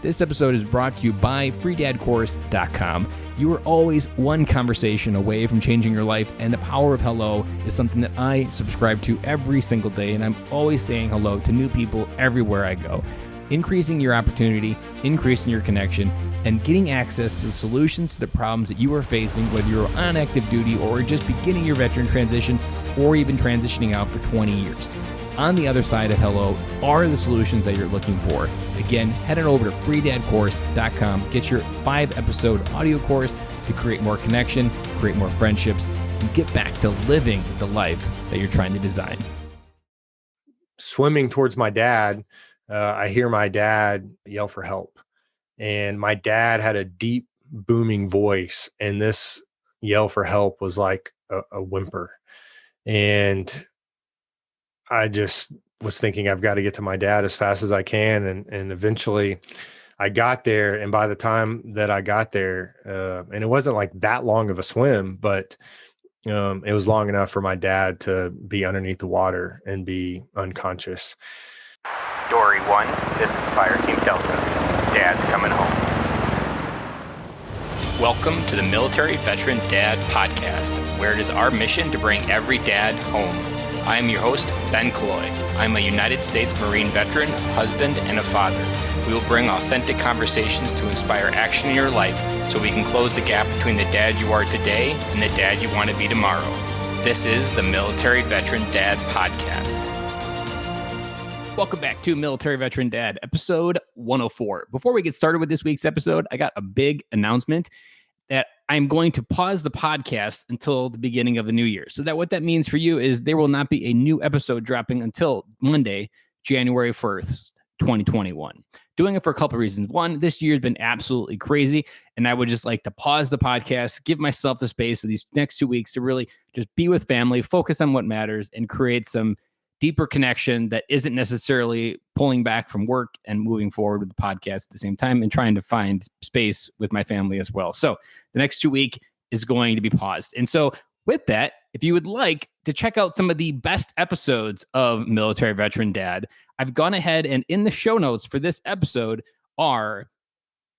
This episode is brought to you by freedadcourse.com. You are always one conversation away from changing your life, and the power of hello is something that I subscribe to every single day, and I'm always saying hello to new people everywhere I go. Increasing your opportunity, increasing your connection, and getting access to the solutions to the problems that you are facing, whether you're on active duty or just beginning your veteran transition or even transitioning out for 20 years. On the other side of hello are the solutions that you're looking for. Again, head on over to freedadcourse.com. Get your 5-episode audio course to create more connection, create more friendships, and get back to living the life that you're trying to design. Swimming towards my dad, I hear my dad yell for help. And my dad had a deep, booming voice. And this yell for help was like a whimper. And I just was thinking, I've got to get to my dad as fast as I can. And eventually I got there. And by the time that I got there, and it wasn't like that long of a swim, but it was long enough for my dad to be underneath the water and be unconscious. Dory 1, this is Fire Team Delta. Dad's coming home. Welcome to the Military Veteran Dad Podcast, where it is our mission to bring every dad home. I am your host, Ben Killoy. I'm a United States Marine veteran, husband, and a father. We will bring authentic conversations to inspire action in your life so we can close the gap between the dad you are today and the dad you want to be tomorrow. This is the Military Veteran Dad Podcast. Welcome back to Military Veteran Dad, episode 104. Before we get started with this week's episode, I got a big announcement that I'm going to pause the podcast until the beginning of the new year. So that what that means for you is there will not be a new episode dropping until Monday, January 1st, 2021. Doing it for a couple of reasons. One, this year's been absolutely crazy, and I would just like to pause the podcast, give myself the space of these next 2 weeks to really just be with family, focus on what matters, and create some deeper connection that isn't necessarily pulling back from work and moving forward with the podcast at the same time and trying to find space with my family as well. So the next 2 weeks is going to be paused. And so with that, if you would like to check out some of the best episodes of Military Veteran Dad, I've gone ahead and in the show notes for this episode are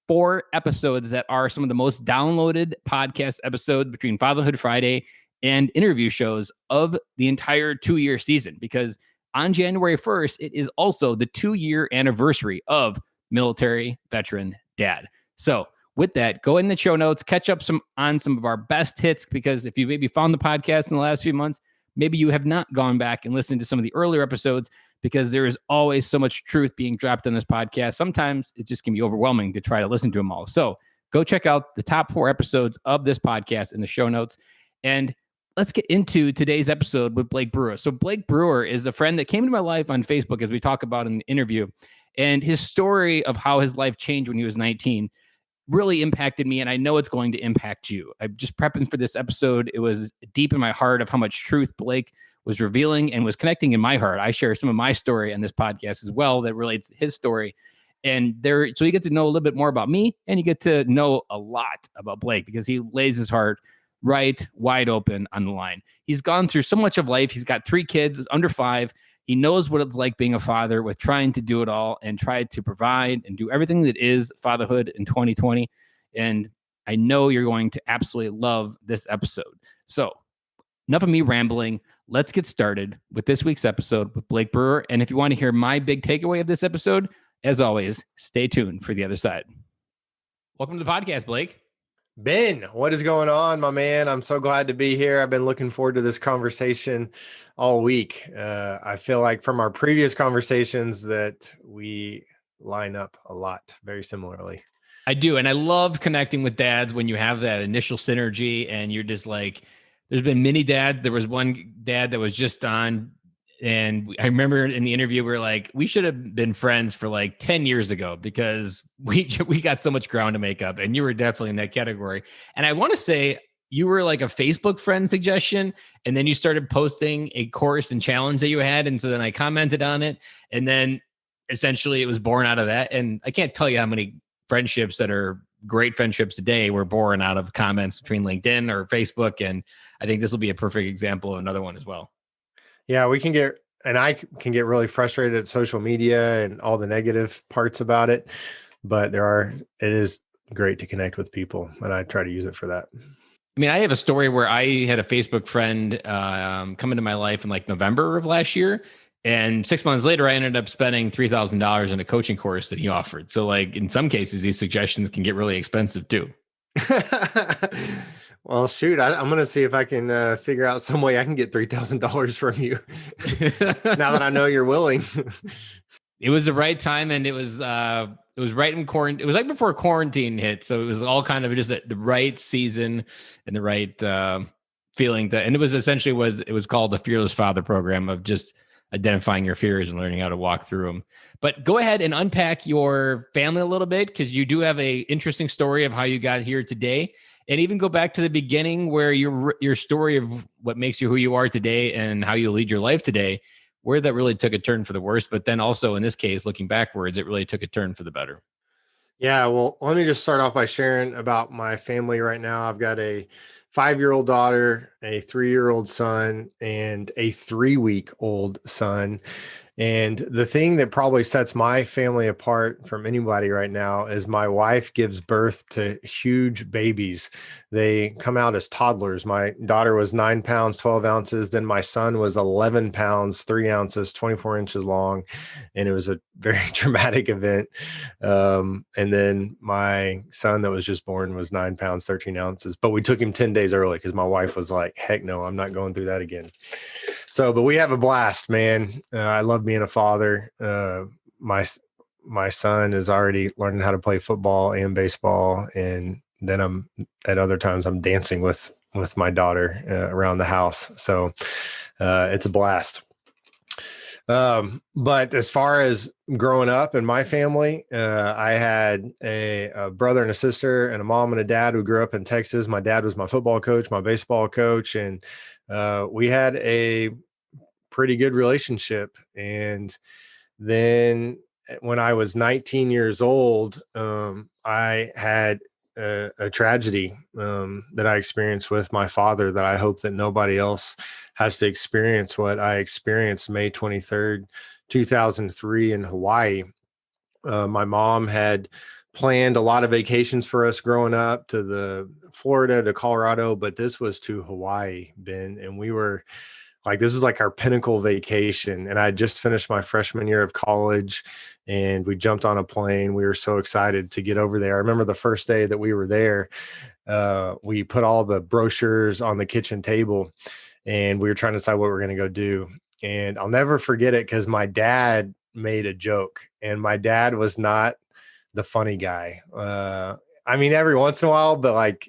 4 episodes that are some of the most downloaded podcast episodes between Fatherhood Friday and interview shows of the entire 2-year season, because on January 1st, it is also the 2-year anniversary of Military Veteran Dad. So with that, go in the show notes, catch up on some of our best hits, because if you maybe found the podcast in the last few months, maybe you have not gone back and listened to some of the earlier episodes, because there is always so much truth being dropped on this podcast. Sometimes it just can be overwhelming to try to listen to them all. So go check out the top 4 episodes of this podcast in the show notes. And let's get into today's episode with Blake Brewer. So Blake Brewer is a friend that came into my life on Facebook, as we talk about in the interview, and his story of how his life changed when he was 19 really impacted me, and I know it's going to impact you. I'm just prepping for this episode. It was deep in my heart of how much truth Blake was revealing and was connecting in my heart. I share some of my story on this podcast as well that relates to his story. And so you get to know a little bit more about me, and you get to know a lot about Blake, because he lays his heart right wide open on the line. He's gone through so much of life. He's got 3 kids, under 5. He knows what it's like being a father, with trying to do it all and try to provide and do everything that is fatherhood in 2020. And I know you're going to absolutely love this episode. So enough of me rambling. Let's get started with this week's episode with Blake Brewer. And if you want to hear my big takeaway of this episode, as always, stay tuned for the other side. Welcome to the podcast, Blake. Ben, what is going on, my man? I'm so glad to be here. I've been looking forward to this conversation all week. I feel like from our previous conversations that we line up a lot, very similarly. I do. And I love connecting with dads when you have that initial synergy and you're just like, there's been many dads. There was one dad that was just on, and I remember in the interview, we were like, we should have been friends for like 10 years ago, because we got so much ground to make up, and you were definitely in that category. And I want to say you were like a Facebook friend suggestion, and then you started posting a course and challenge that you had. And so then I commented on it, and then essentially it was born out of that. And I can't tell you how many friendships that are great friendships today were born out of comments between LinkedIn or Facebook. And I think this will be a perfect example of another one as well. Yeah, I can get really frustrated at social media and all the negative parts about it. but it is great to connect with people, and I try to use it for that. I mean, I have a story where I had a Facebook friend come into my life in like November of last year. And 6 months later, I ended up spending $3,000 in a coaching course that he offered. So like in some cases, these suggestions can get really expensive too. Well, shoot, I'm going to see if I can figure out some way I can get $3,000 from you now that I know you're willing. It was the right time, and it was right in quarantine. It was like before quarantine hit, so it was all kind of just the right season and the right feeling. And it was essentially it was called the Fearless Father Program, of just identifying your fears and learning how to walk through them. But go ahead and unpack your family a little bit, because you do have a interesting story of how you got here today, and even go back to the beginning where your story of what makes you who you are today and how you lead your life today, where that really took a turn for the worse. But then also in this case, looking backwards, it really took a turn for the better. Yeah, well, let me just start off by sharing about my family right now. I've got a 5-year-old daughter, a 3-year-old son, and a 3-week-old son. And the thing that probably sets my family apart from anybody right now is my wife gives birth to huge babies. They come out as toddlers. My daughter was 9 pounds, 12 ounces. Then my son was 11 pounds, 3 ounces, 24 inches long. And it was a very traumatic event. And then my son that was just born was 9 pounds, 13 ounces. But we took him 10 days early because my wife was like, heck no, I'm not going through that again. So, but we have a blast, man. I love being a father. My son is already learning how to play football and baseball, and then at other times I'm dancing with my daughter around the house. So it's a blast. But as far as growing up in my family, I had a brother and a sister and a mom and a dad who grew up in Texas. My dad was my football coach, my baseball coach, and we had a pretty good relationship. And then when I was 19 years old, I had a tragedy that I experienced with my father that I hope that nobody else has to experience what I experienced May 23rd, 2003 in Hawaii. My mom had planned a lot of vacations for us growing up, to the Florida, to Colorado, but this was to Hawaii, Ben. And we were like, this was like our pinnacle vacation. And I had just finished my freshman year of college, and we jumped on a plane. We were so excited to get over there. I remember the first day that we were there, we put all the brochures on the kitchen table, and we were trying to decide what we were going to go do. And I'll never forget it because my dad made a joke, and my dad was not the funny guy. I mean, every once in a while, but like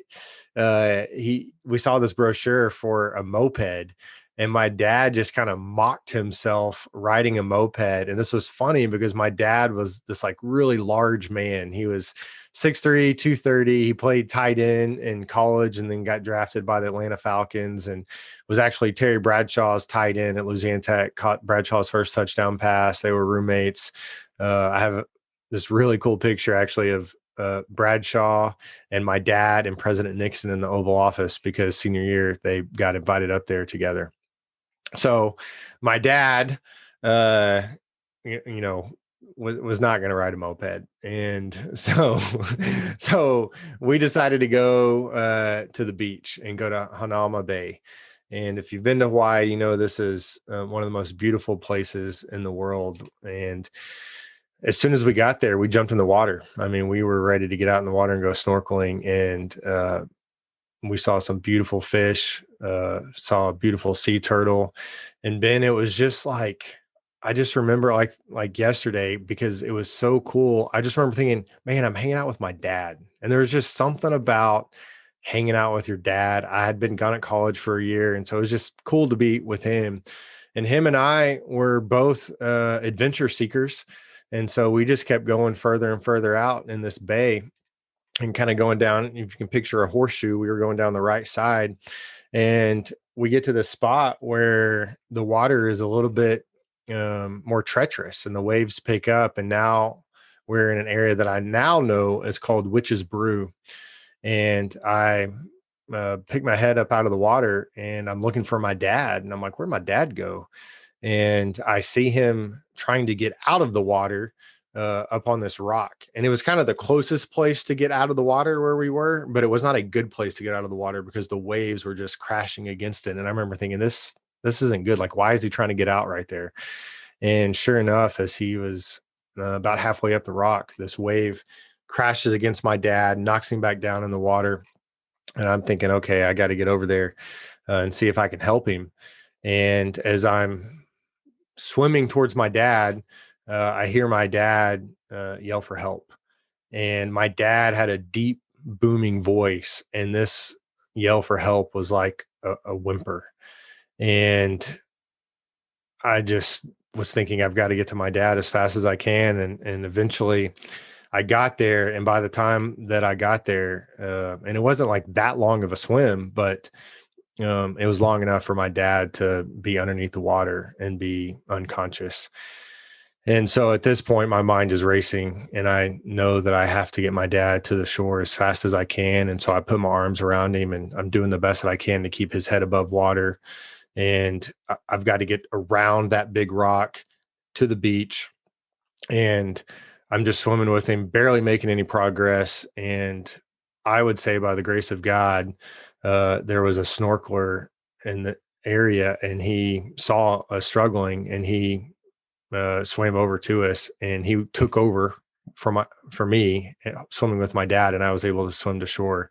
we saw this brochure for a moped, and my dad just kind of mocked himself riding a moped. And this was funny because my dad was this like really large man. He was 6'3", 230. He played tight end in college and then got drafted by the Atlanta Falcons, and was actually Terry Bradshaw's tight end at Louisiana Tech, caught Bradshaw's first touchdown pass. They were roommates. I have this really cool picture actually of Bradshaw and my dad and President Nixon in the Oval Office, because senior year they got invited up there together. So my dad, was not going to ride a moped. And so we decided to go to the beach and go to Hanauma Bay. And if you've been to Hawaii, you know, this is one of the most beautiful places in the world. And as soon as we got there, we jumped in the water. I mean, we were ready to get out in the water and go snorkeling. And we saw some beautiful fish, saw a beautiful sea turtle. And Ben, it was just like, I just remember like yesterday, because it was so cool. I just remember thinking, man, I'm hanging out with my dad. And there was just something about hanging out with your dad. I had been gone at college for a year, and so it was just cool to be with him. And him and I were both adventure seekers. And so we just kept going further and further out in this bay, and kind of going down. If you can picture a horseshoe, we were going down the right side, and we get to the spot where the water is a little bit more treacherous and the waves pick up. And now we're in an area that I now know is called Witch's Brew. And I pick my head up out of the water, and I'm looking for my dad. And I'm like, where'd my dad go? And I see him trying to get out of the water up on this rock, and it was kind of the closest place to get out of the water where we were, but it was not a good place to get out of the water because the waves were just crashing against it. And I remember thinking, this isn't good. Like, why is he trying to get out right there? And sure enough, as he was about halfway up the rock, this wave crashes against my dad, knocks him back down in the water. And I'm thinking, okay, I got to get over there and see if I can help him. And as I'm swimming towards my dad, I hear my dad yell for help. And my dad had a deep booming voice, and this yell for help was like a whimper. And I just was thinking, I've got to get to my dad as fast as I can. And eventually I got there. And by the time that I got there, and it wasn't like that long of a swim, but it was long enough for my dad to be underneath the water and be unconscious. And so at this point, my mind is racing, and I know that I have to get my dad to the shore as fast as I can. And so I put my arms around him, and I'm doing the best that I can to keep his head above water. And I've got to get around that big rock to the beach. And I'm just swimming with him, barely making any progress. And I would say, by the grace of God, there was a snorkeler in the area, and he saw us struggling, and he swam over to us, and he took over for me swimming with my dad, and I was able to swim to shore.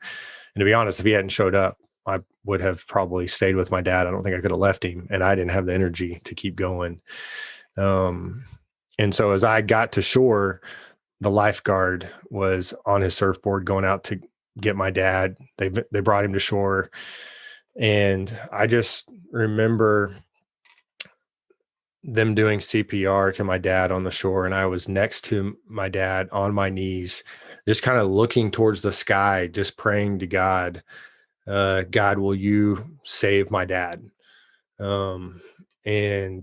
And to be honest, if he hadn't showed up, I would have probably stayed with my dad. I don't think I could have left him, and I didn't have the energy to keep going. And so as I got to shore, the lifeguard was on his surfboard going out to get my dad. They brought him to shore, and I just remember them doing CPR to my dad on the shore. And I was next to my dad on my knees, just kind of looking towards the sky, just praying to God, God, will you save my dad? And in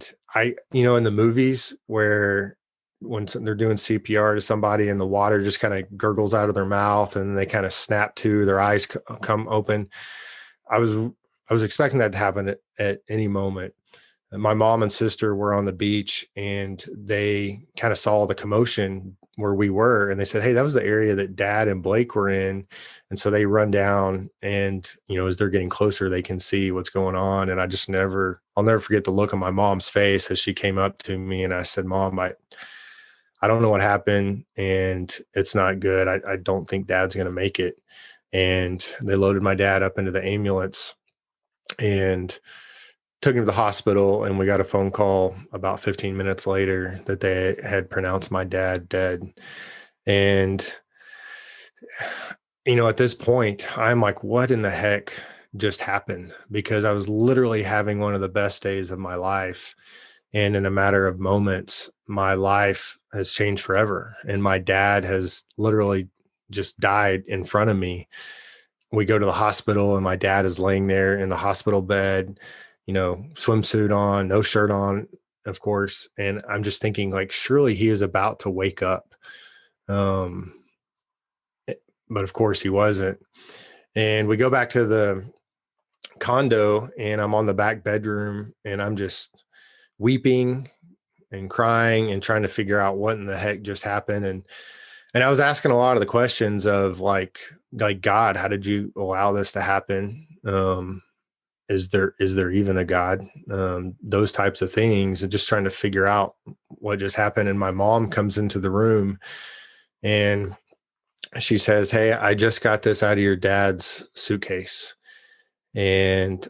the movies where when they're doing CPR to somebody and the water just kind of gurgles out of their mouth and they kind of snap to, their eyes come open. I was expecting that to happen at any moment. My mom and sister were on the beach, and they kind of saw the commotion where we were, and they said, hey, that was the area that Dad and Blake were in. And so they run down, and as they're getting closer, they can see what's going on. And I'll never forget the look on my mom's face as she came up to me, and I said, Mom, I don't know what happened, and it's not good. I don't think Dad's going to make it. And they loaded my dad up into the ambulance and took him to the hospital, and we got a phone call about 15 minutes later that they had pronounced my dad dead. And, at this point, I'm like, what in the heck just happened? Because I was literally having one of the best days of my life. And in a matter of moments, my life has changed forever. And my dad has literally just died in front of me. We go to the hospital, and my dad is laying there in the hospital bed, swimsuit on, no shirt on, of course. And I'm just thinking, like, surely he is about to wake up. But of course he wasn't. And we go back to the condo, and I'm on the back bedroom, and I'm just weeping and crying and trying to figure out what in the heck just happened. And I was asking a lot of the questions of like, God, how did you allow this to happen? Is there even a God? Those types of things, and just trying to figure out what just happened. And my mom comes into the room, and she says, hey, I just got this out of your dad's suitcase, and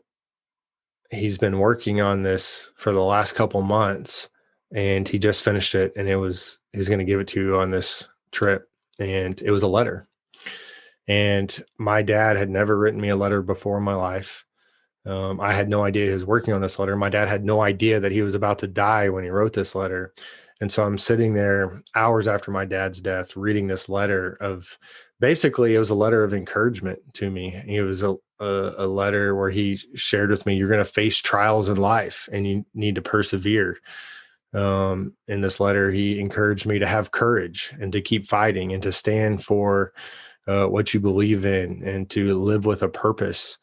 he's been working on this for the last couple months, and he just finished it, and he's going to give it to you on this trip. And it was a letter. And my dad had never written me a letter before in my life. I had no idea he was working on this letter. My dad had no idea that he was about to die when he wrote this letter. And so I'm sitting there hours after my dad's death, reading this letter of, basically it was a letter of encouragement to me. It was a letter where he shared with me, you're going to face trials in life and you need to persevere. In this letter, he encouraged me to have courage and to keep fighting and to stand for what you believe in and to live with a purpose.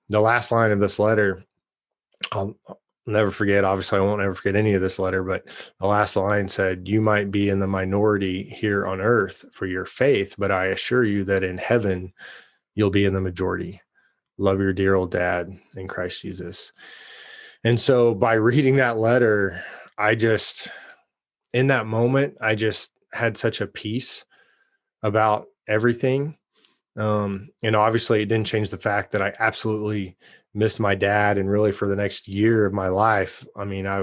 The last line of this letter, never forget, obviously I won't ever forget any of this letter, but the last line said, "You might be in the minority here on earth for your faith, but I assure you that in heaven, you'll be in the majority. Love your dear old dad in Christ Jesus." And so by reading that letter, in that moment, I just had such a peace about everything. And obviously it didn't change the fact that I absolutely missed my dad. And really for the next year of my life, I mean, I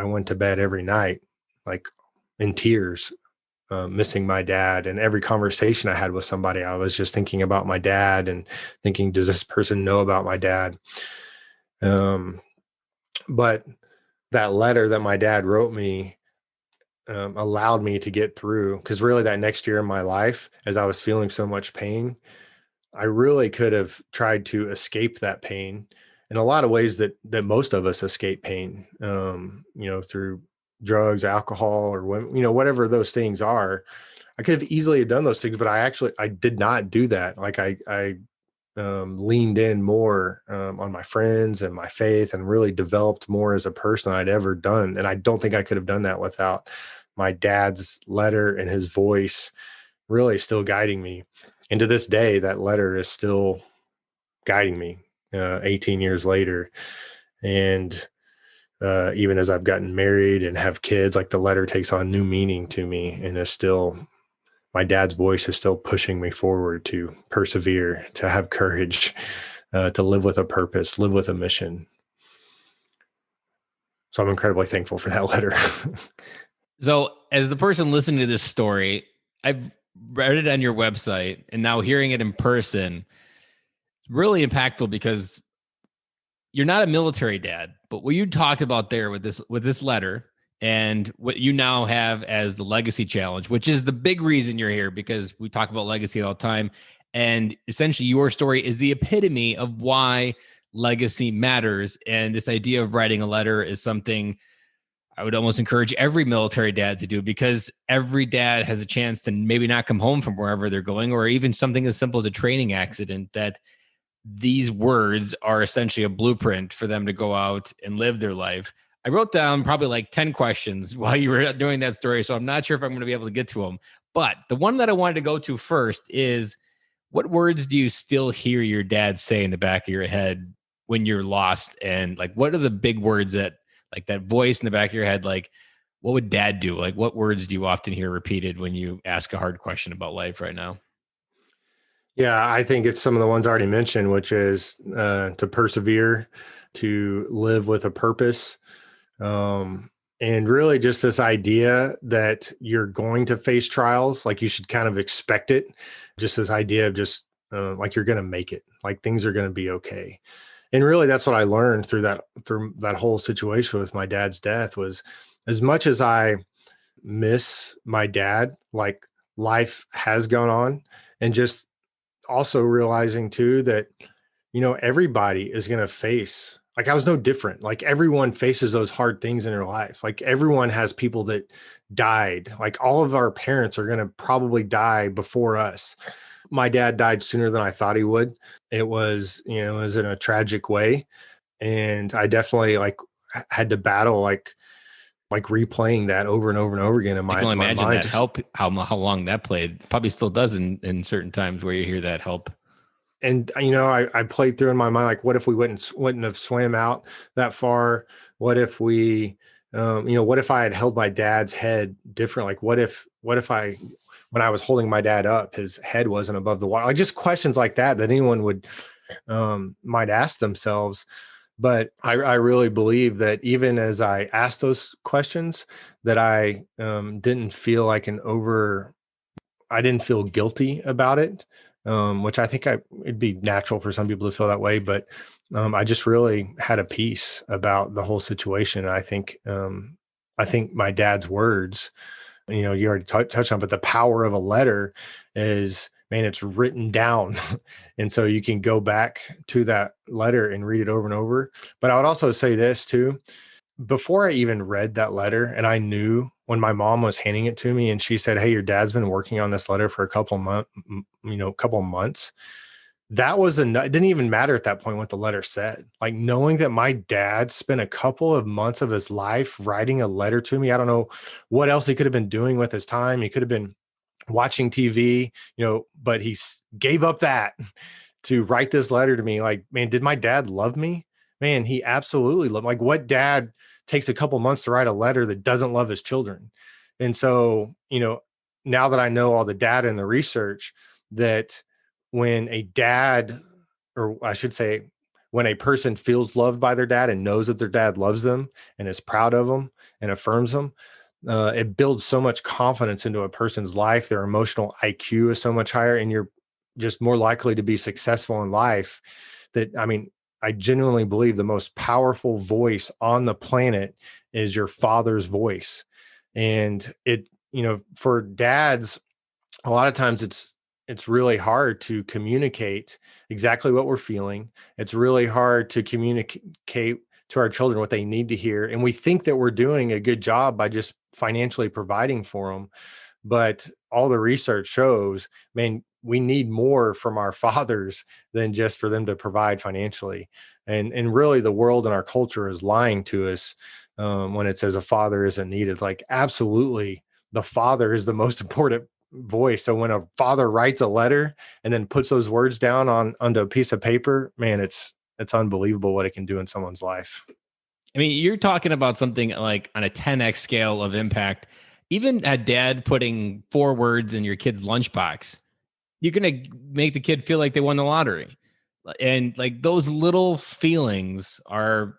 went to bed every night, like in tears, missing my dad. And every conversation I had with somebody, I was just thinking about my dad and thinking, does this person know about my dad? But that letter that my dad wrote me allowed me to get through, because really that next year in my life, as I was feeling so much pain, I really could have tried to escape that pain in a lot of ways that most of us escape pain, through drugs, alcohol, or whatever those things are. I could have easily done those things, but I did not do that. Like I leaned in more on my friends and my faith, and really developed more as a person than I'd ever done. And I don't think I could have done that without my dad's letter and his voice really still guiding me. And to this day, that letter is still guiding me 18 years later. And even as I've gotten married and have kids, like the letter takes on new meaning to me, and is still, my dad's voice is still pushing me forward to persevere, to have courage, to live with a purpose, live with a mission. So I'm incredibly thankful for that letter. So as the person listening to this story, I've read it on your website, and now hearing it in person, it's really impactful, because you're not a military dad, but what you talked about there with this letter, and what you now have as the legacy challenge, which is the big reason you're here, because we talk about legacy all the time. And essentially your story is the epitome of why legacy matters. And this idea of writing a letter is something I would almost encourage every military dad to do, because every dad has a chance to maybe not come home from wherever they're going, or even something as simple as a training accident, that these words are essentially a blueprint for them to go out and live their life. I wrote down probably like 10 questions while you were doing that story, so I'm not sure if I'm going to be able to get to them. But the one that I wanted to go to first is, what words do you still hear your dad say in the back of your head when you're lost? And like, what are the big words that, like that voice in the back of your head, like what would dad do? Like, what words do you often hear repeated when you ask a hard question about life right now? Yeah, I think it's some of the ones I already mentioned, which is to persevere, to live with a purpose. And really just this idea that you're going to face trials, like you should kind of expect it. Just this idea of just like you're going to make it, like things are going to be okay. And really that's what I learned through that whole situation with my dad's death, was as much as I miss my dad, like life has gone on, and just also realizing too that, everybody is going to face, like I was no different. Like everyone faces those hard things in their life. Like everyone has people that died. Like all of our parents are going to probably die before us. My dad died sooner than I thought he would. It was in a tragic way. And I definitely had to battle, like replaying that over and over and over again in my I can only imagine mind. that help, how long that played. Probably still does in certain times where you hear that help. And, I played through in my mind, like, what if we wouldn't have swam out that far? What if we, what if I had held my dad's head different? Like, what if when I was holding my dad up, his head wasn't above the water? Like just questions like that anyone would, might ask themselves. But I really believe that even as I asked those questions, that I didn't feel like I didn't feel guilty about it, which I think it'd be natural for some people to feel that way. But I just really had a peace about the whole situation. And I think my dad's words, you already touched on, but the power of a letter is, man, it's written down. And so you can go back to that letter and read it over and over. But I would also say this too, before I even read that letter, and I knew when my mom was handing it to me and she said, "Hey, your dad's been working on this letter for a couple of months." it didn't even matter at that point what the letter said. Like knowing that my dad spent a couple of months of his life writing a letter to me. I don't know what else he could have been doing with his time. He could have been watching TV, but he gave up that to write this letter to me. Like, man, did my dad love me? Man, he absolutely loved. Like, what dad takes a couple months to write a letter that doesn't love his children? And so, now that I know all the data and the research, that when a dad, or I should say, when a person feels loved by their dad and knows that their dad loves them and is proud of them and affirms them, it builds so much confidence into a person's life. Their emotional IQ is so much higher, and you're just more likely to be successful in life. I genuinely believe the most powerful voice on the planet is your father's voice. And for dads, a lot of times it's really hard to communicate exactly what we're feeling. It's really hard to communicate to our children what they need to hear. And we think that we're doing a good job by just financially providing for them. But all the research shows, man, we need more from our fathers than just for them to provide financially. And really the world and our culture is lying to us when it says a father isn't needed. Like, absolutely, the father is the most important voice. So when a father writes a letter and then puts those words down onto a piece of paper, man, it's unbelievable what it can do in someone's life. I mean, you're talking about something like on a 10x scale of impact. Even a dad putting 4 words in your kid's lunchbox, you're going to make the kid feel like they won the lottery. And like those little feelings are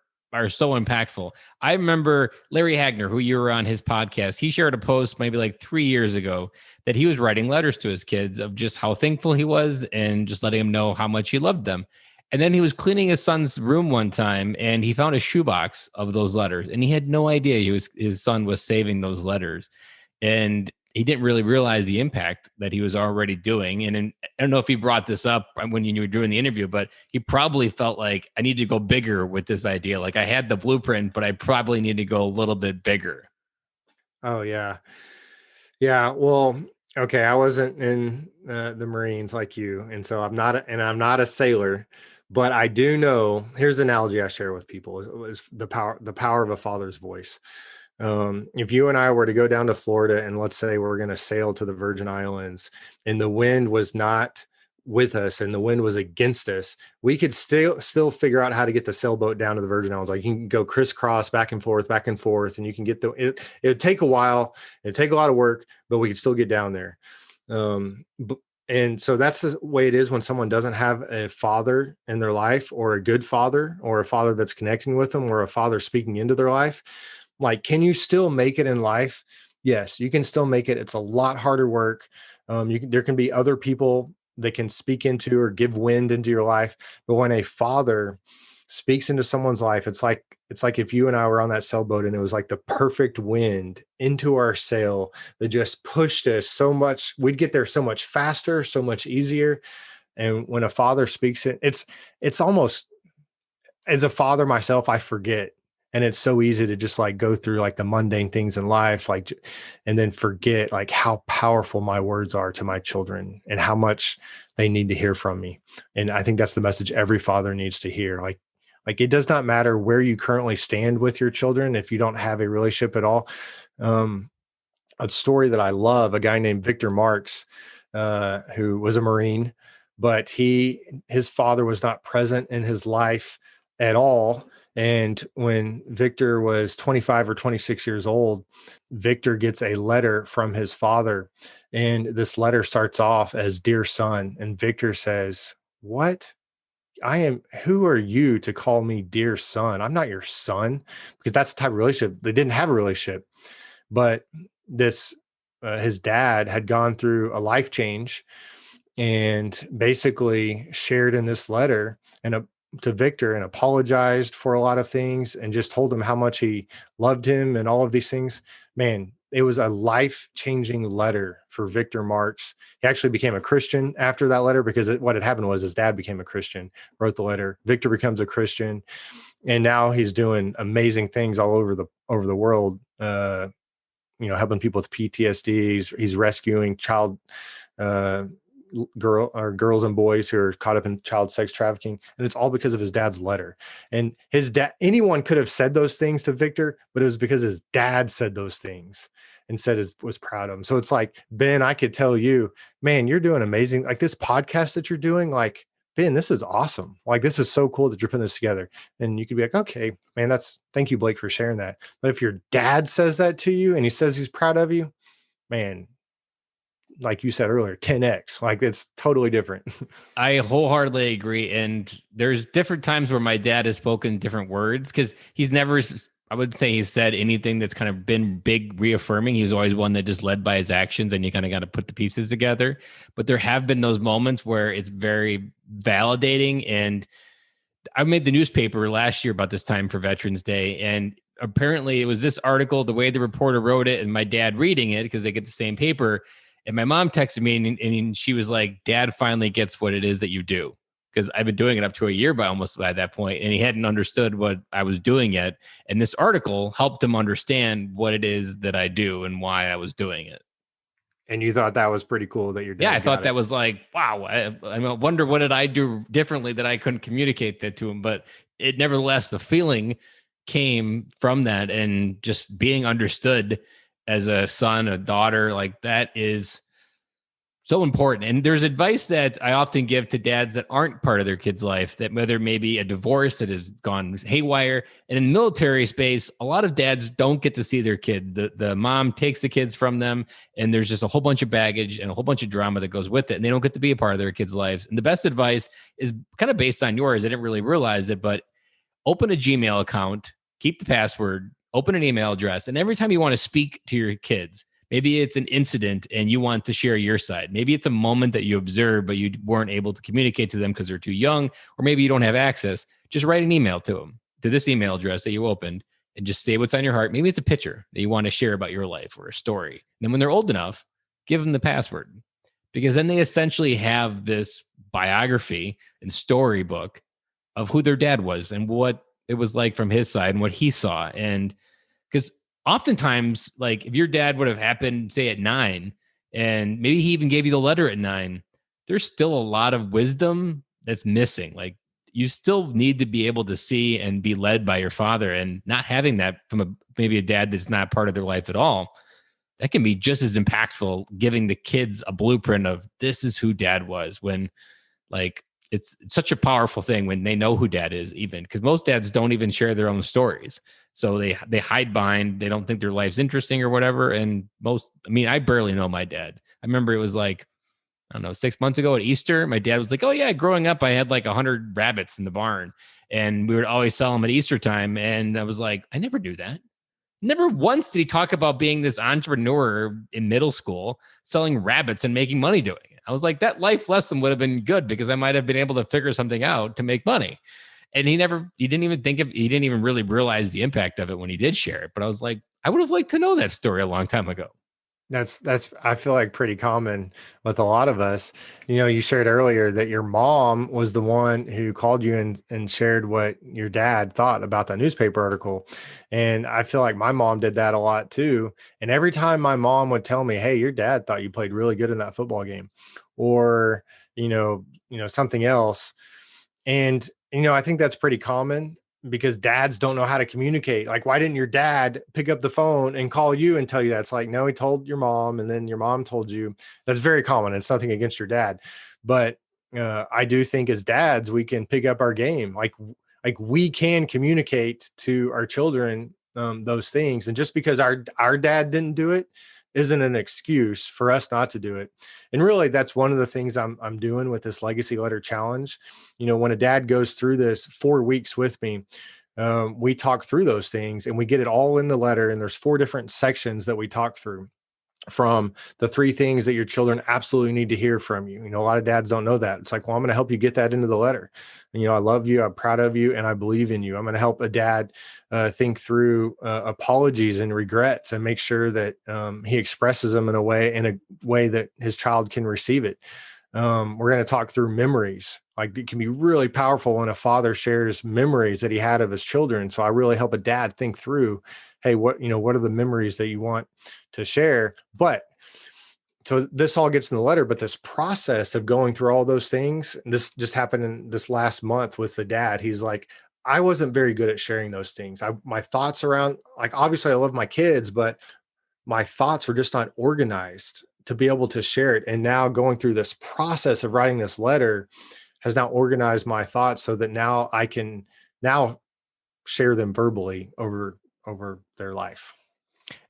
so impactful. I remember Larry Hagner, who you were on his podcast, he shared a post maybe like 3 years ago that he was writing letters to his kids of just how thankful he was and just letting them know how much he loved them. And then he was cleaning his son's room one time and he found a shoebox of those letters, and he had no idea his son was saving those letters. And he didn't really realize the impact that he was already doing. And I don't know if he brought this up when you were doing the interview, but he probably felt like, I need to go bigger with this idea. Like, I had the blueprint, but I probably need to go a little bit bigger. Oh, yeah. Yeah. Well, okay. I wasn't in the Marines like you. And so I'm not a sailor, but I do know, here's an analogy I share with people is the power of a father's voice. If you and I were to go down to Florida and let's say we're going to sail to the Virgin Islands and the wind was not with us and the wind was against us, we could still figure out how to get the sailboat down to the Virgin Islands. Like, you can go crisscross back and forth, and you can get it would take a while. It'd take a lot of work, but we could still get down there. And so that's the way it is when someone doesn't have a father in their life, or a good father, or a father that's connecting with them, or a father speaking into their life. Like, can you still make it in life? Yes, you can still make it. It's a lot harder work. There can be other people that can speak into or give wind into your life. But when a father speaks into someone's life, it's like if you and I were on that sailboat and it was like the perfect wind into our sail that just pushed us so much. We'd get there so much faster, so much easier. And when a father speaks it, it's almost, as a father myself, I forget. And it's so easy to just like go through like the mundane things in life, like, and then forget like how powerful my words are to my children and how much they need to hear from me. And I think that's the message every father needs to hear. Like it does not matter where you currently stand with your children if you don't have a relationship at all. A story that I love, a guy named Victor Marks, who was a Marine, but his father was not present in his life at all. And when Victor was 25 or 26 years old, Victor gets a letter from his father. And this letter starts off as "Dear son." And Victor says, "What? Who are you to call me dear son? I'm not your son." Because that's the type of relationship. They didn't have a relationship. But his dad had gone through a life change and basically shared in this letter to Victor and apologized for a lot of things and just told him how much he loved him and all of these things. Man, it was a life-changing letter for Victor Marks. He actually became a Christian after that letter because what had happened was his dad became a Christian, wrote the letter. Victor becomes a Christian, and now he's doing amazing things all over the world, helping people with PTSD. He's rescuing girls and boys who are caught up in child sex trafficking. And it's all because of his dad's letter. And his dad, anyone could have said those things to Victor, but it was because his dad said those things and said was proud of him. So it's like, Ben, I could tell you, man, you're doing amazing. Like this podcast that you're doing, like, Ben, this is awesome. Like, this is so cool that you're putting this together. And you could be like, okay, man, thank you, Blake, for sharing that. But if your dad says that to you and he says he's proud of you, man, like you said earlier, 10X, like it's totally different. I wholeheartedly agree. And there's different times where my dad has spoken different words because he's never, I would say he's said anything that's kind of been big reaffirming. He was always one that just led by his actions and you kind of got to put the pieces together. But there have been those moments where it's very validating. And I made the newspaper last year about this time for Veterans Day. And apparently it was this article, the way the reporter wrote it and my dad reading it because they get the same paper. And my mom texted me and she was like, Dad finally gets what it is that you do. Because I've been doing it up to a year by that point, and he hadn't understood what I was doing yet. And this article helped him understand what it is that I do and why I was doing it. And you thought that was pretty cool that your dad. Yeah, I thought that was like, wow. I wonder what did I do differently that I couldn't communicate that to him. But it nevertheless, the feeling came from that and just being understood as a son, a daughter, like that is so important. And there's advice that I often give to dads that aren't part of their kid's life, that whether maybe a divorce that has gone haywire. And in military space, a lot of dads don't get to see their kids. The mom takes the kids from them, and there's just a whole bunch of baggage and a whole bunch of drama that goes with it. And they don't get to be a part of their kids' lives. And the best advice is kind of based on yours. I didn't really realize it, but open a Gmail account, keep the password, open an email address. And every time you want to speak to your kids, maybe it's an incident and you want to share your side. Maybe it's a moment that you observed, but you weren't able to communicate to them because they're too young, or maybe you don't have access. Just write an email to them, to this email address that you opened, and just say what's on your heart. Maybe it's a picture that you want to share about your life or a story. And then when they're old enough, give them the password, because then they essentially have this biography and storybook of who their dad was and what it was like from his side and what he saw. And because oftentimes, like if your dad would have happened, say at 9, and maybe he even gave you the letter at 9, there's still a lot of wisdom that's missing. Like you still need to be able to see and be led by your father, and not having that from maybe a dad that's not part of their life at all. That can be just as impactful, giving the kids a blueprint of this is who dad was, when like it's such a powerful thing when they know who dad is, even because most dads don't even share their own stories. So they hide behind, they don't think their life's interesting or whatever. And I barely know my dad. I remember it was like, I don't know, 6 months ago at Easter, my dad was like, oh yeah, growing up, I had like 100 rabbits in the barn and we would always sell them at Easter time. And I was like, I never knew that. Never once did he talk about being this entrepreneur in middle school, selling rabbits and making money doing it. I was like, that life lesson would have been good because I might have been able to figure something out to make money. And he didn't even really realize the impact of it when he did share it. But I was like, I would have liked to know that story a long time ago. That's I feel like pretty common with a lot of us. You know, you shared earlier that your mom was the one who called you and shared what your dad thought about that newspaper article. And I feel like my mom did that a lot too. And every time my mom would tell me, hey, your dad thought you played really good in that football game, or, you know, something else. And, I think that's pretty common, because dads don't know how to communicate. Like, why didn't your dad pick up the phone and call you and tell you that? It's like, no, he told your mom, and then your mom told you. That's very common. It's nothing against your dad, but I do think as dads, we can pick up our game. Like we can communicate to our children those things. And just because our dad didn't do it isn't an excuse for us not to do it. And really, that's one of the things I'm doing with this Legacy Letter Challenge. When a dad goes through this 4 weeks with me, we talk through those things and we get it all in the letter. And there's 4 different sections that we talk through, from the 3 things that your children absolutely need to hear from you. A lot of dads don't know that. It's like, well, I'm going to help you get that into the letter. And, I love you, I'm proud of you, and I believe in you. I'm going to help a dad think through apologies and regrets, and make sure that he expresses them in a way that his child can receive it. We're going to talk through memories. Like, it can be really powerful when a father shares memories that he had of his children. So I really help a dad think through, hey, what are the memories that you want to share? But so this all gets in the letter, but this process of going through all those things, this just happened in this last month with the dad. He's like, I wasn't very good at sharing those things. My thoughts around, like, obviously I love my kids, but my thoughts were just not organized to be able to share it. And now going through this process of writing this letter has now organized my thoughts so that now I can now share them verbally over their life.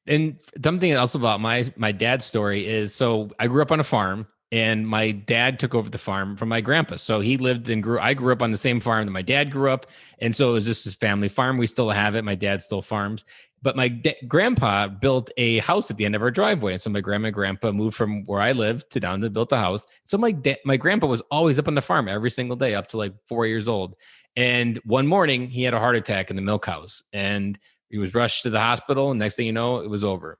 And something else about my dad's story is, so I grew up on a farm, and my dad took over the farm from my grandpa. So he lived and I grew up on the same farm that my dad grew up. And so it was just his family farm. We still have it. My dad still farms. But my grandpa built a house at the end of our driveway. And so my grandma and grandpa moved from where I lived to down to build the house. So my grandpa was always up on the farm every single day up to like 4 years old. And one morning he had a heart attack in the milk house, and he was rushed to the hospital. And next thing you know, it was over.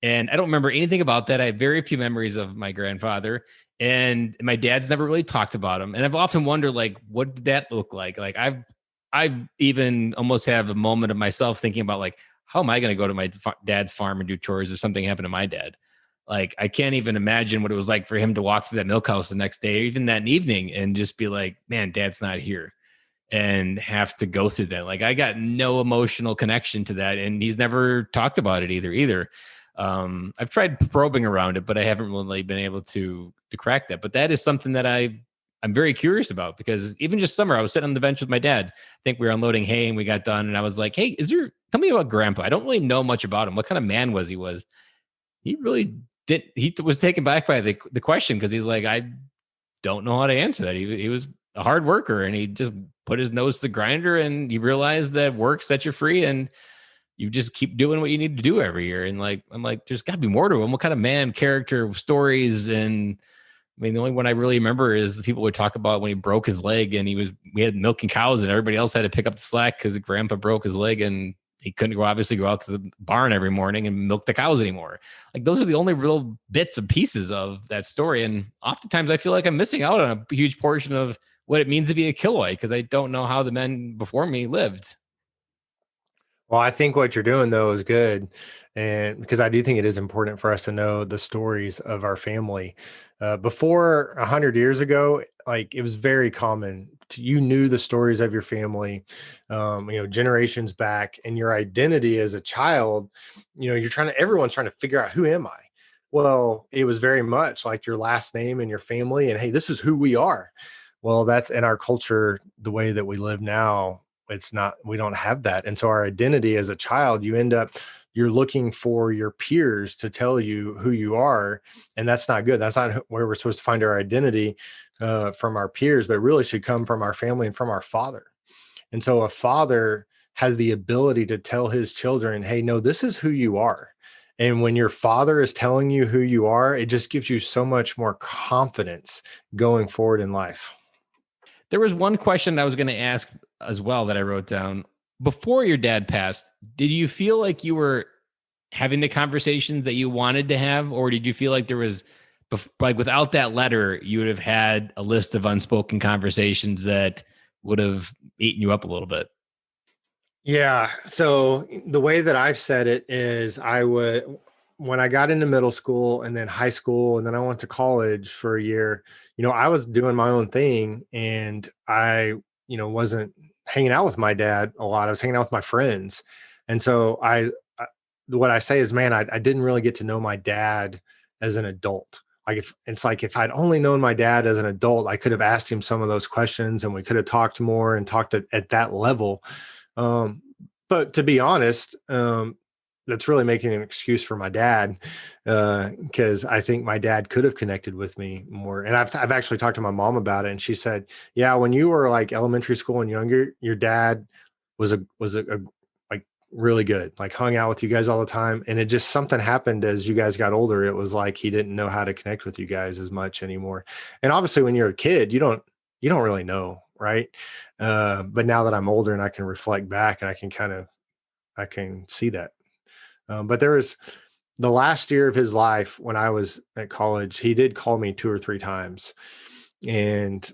And I don't remember anything about that. I have very few memories of my grandfather, and my dad's never really talked about him. And I've often wondered, like, what did that look like? Like I even almost have a moment of myself thinking about, like, how am I going to go to my dad's farm and do chores if something happened to my dad? Like, I can't even imagine what it was like for him to walk through that milk house the next day, or even that evening, and just be like, man, dad's not here, and have to go through that. Like, I got no emotional connection to that. And he's never talked about it either. I've tried probing around it, but I haven't really been able to crack that. But that is something that I'm very curious about, because even just summer, I was sitting on the bench with my dad. I think we were unloading hay and we got done. And I was like, hey, tell me about grandpa. I don't really know much about him. What kind of man was he? He really did. He was taken back by the question, because he's like, I don't know how to answer that. He was a hard worker, and he just put his nose to the grinder, and he realized that work sets you free, and you just keep doing what you need to do every year. And like, I'm like, there's got to be more to him. What kind of man, character, stories? And I mean, the only one I really remember is the people would talk about when he broke his leg, and we had milking cows, and everybody else had to pick up the slack because grandpa broke his leg, and he couldn't obviously go out to the barn every morning and milk the cows anymore. Like, those are the only real bits and pieces of that story. And oftentimes I feel like I'm missing out on a huge portion of what it means to be a Killoy, because I don't know how the men before me lived. Well, I think what you're doing though is good. And because I do think it is important for us to know the stories of our family. Before 100 years ago, like, it was very common you knew the stories of your family, generations back, and your identity as a child, everyone's trying to figure out, who am I? Well, it was very much like your last name and your family, and hey, this is who we are. Well, that's in our culture, the way that we live now. We don't have that. And so our identity as a child, you're looking for your peers to tell you who you are. And that's not good. That's not where we're supposed to find our identity, from our peers, but really should come from our family and from our father. And so a father has the ability to tell his children, hey, no, this is who you are. And when your father is telling you who you are, it just gives you so much more confidence going forward in life. There was one question I was going to ask as well that I wrote down. Before your dad passed, did you feel like you were having the conversations that you wanted to have? Or did you feel like there was, like, without that letter, you would have had a list of unspoken conversations that would have eaten you up a little bit? Yeah. So the way that I've said it is, when I got into middle school and then high school, and then I went to college for a year, I was doing my own thing, and I, wasn't hanging out with my dad a lot. I was hanging out with my friends. And so what I say is, man, I didn't really get to know my dad as an adult. If I'd only known my dad as an adult, I could have asked him some of those questions, and we could have talked more and talked at that level. But to be honest, that's really making an excuse for my dad, because I think my dad could have connected with me more. And I've actually talked to my mom about it, and she said, yeah, when you were like elementary school and younger, your dad was a like really good, like hung out with you guys all the time. And it just, something happened as you guys got older. It was like he didn't know how to connect with you guys as much anymore. And obviously when you're a kid, you don't really know, right? But now that I'm older and I can reflect back, and I can see that. But there was the last year of his life when I was at college, he did call me 2 or 3 times. And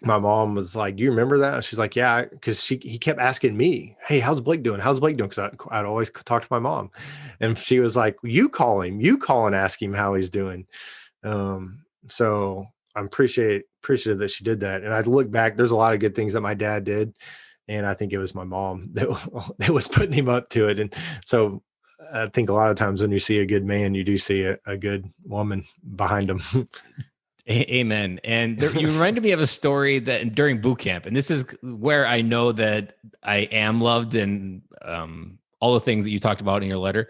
my mom was like, "Do you remember that?" And she's like, "Yeah," because he kept asking me, "Hey, how's Blake doing? How's Blake doing?" Because I'd always talk to my mom, and she was like, "You call him, you call and ask him how he's doing." So I'm appreciative that she did that. And I look back, there's a lot of good things that my dad did, and I think it was my mom that was putting him up to it. And so I think a lot of times when you see a good man, you do see a good woman behind him. Amen. And you reminded me of a story that during boot camp, and this is where I know that I am loved, and all the things that you talked about in your letter.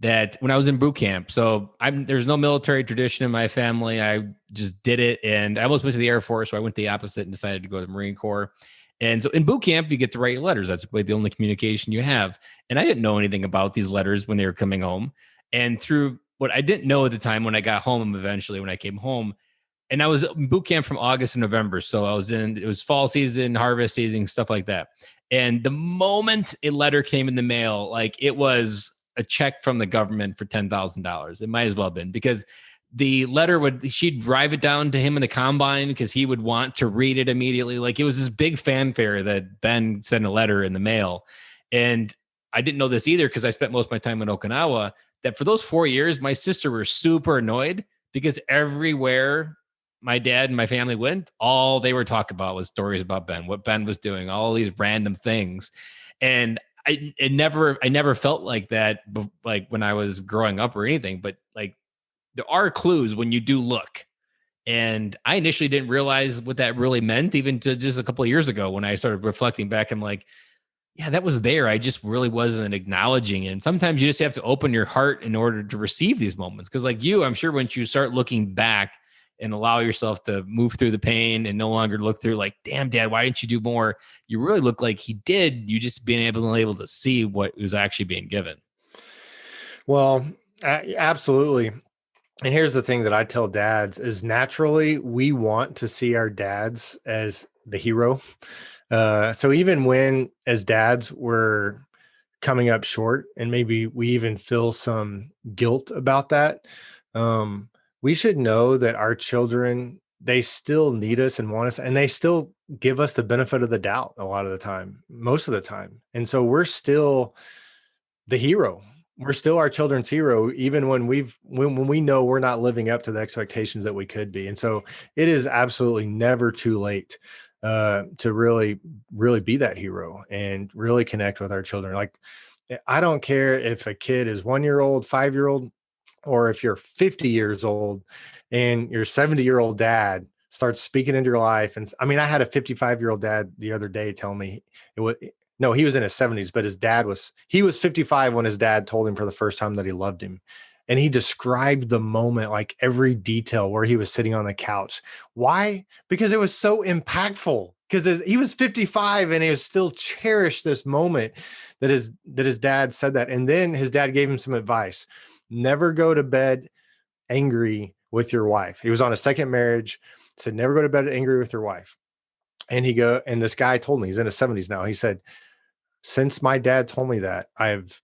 That when I was in boot camp, so there's no military tradition in my family. I just did it, and I almost went to the Air Force, so I went the opposite and decided to go to the Marine Corps. And so in boot camp, you get to write letters. That's really the only communication you have. And I didn't know anything about these letters when they were coming home. And through what I didn't know at the time, when I got home, eventually when I came home, and I was in boot camp from August and November. So it was fall season, harvest season, stuff like that. And the moment a letter came in the mail, like it was a check from the government for $10,000. It might as well have been, because the letter she'd drive it down to him in the combine because he would want to read it immediately. Like it was this big fanfare that Ben sent a letter in the mail. And I didn't know this either because I spent most of my time in Okinawa, that for those 4 years, my sister was super annoyed because everywhere my dad and my family went, all they were talking about was stories about Ben, what Ben was doing, all these random things. And I never felt like that, like when I was growing up or anything, but like there are clues when you do look. And I initially didn't realize what that really meant, even to just a couple of years ago when I started reflecting back. I'm like, yeah, that was there. I just really wasn't acknowledging it. And sometimes you just have to open your heart in order to receive these moments. Because like you, I'm sure once you start looking back and allow yourself to move through the pain and no longer look through like, damn, Dad, why didn't you do more? You really look like he did. You just being able to see what was actually being given. Well, absolutely. And here's the thing that I tell dads is naturally we want to see our dads as the hero. So even when as dads we're coming up short and maybe we even feel some guilt about that, we should know that our children, they still need us and want us, and they still give us the benefit of the doubt a lot of the time, most of the time. And so we're still the hero. We're still our children's hero, even when when we know we're not living up to the expectations that we could be. And so it is absolutely never too late to really be that hero and really connect with our children. Like, I don't care if a kid is 1 year old, 5 year old, or if you're 50 years old and your 70-year-old dad starts speaking into your life. And I mean, I had a 55-year-old dad the other day tell me he was in his 70s, but he was 55 when his dad told him for the first time that he loved him. And he described the moment, like every detail, where he was sitting on the couch. Why? Because it was so impactful, because he was 55 and he was still cherished this moment that his dad said that. And then his dad gave him some advice. Never go to bed angry with your wife. He was on a second marriage, said, never go to bed angry with your wife. And this guy told me, he's in his 70s now. He said, since my dad told me that, I've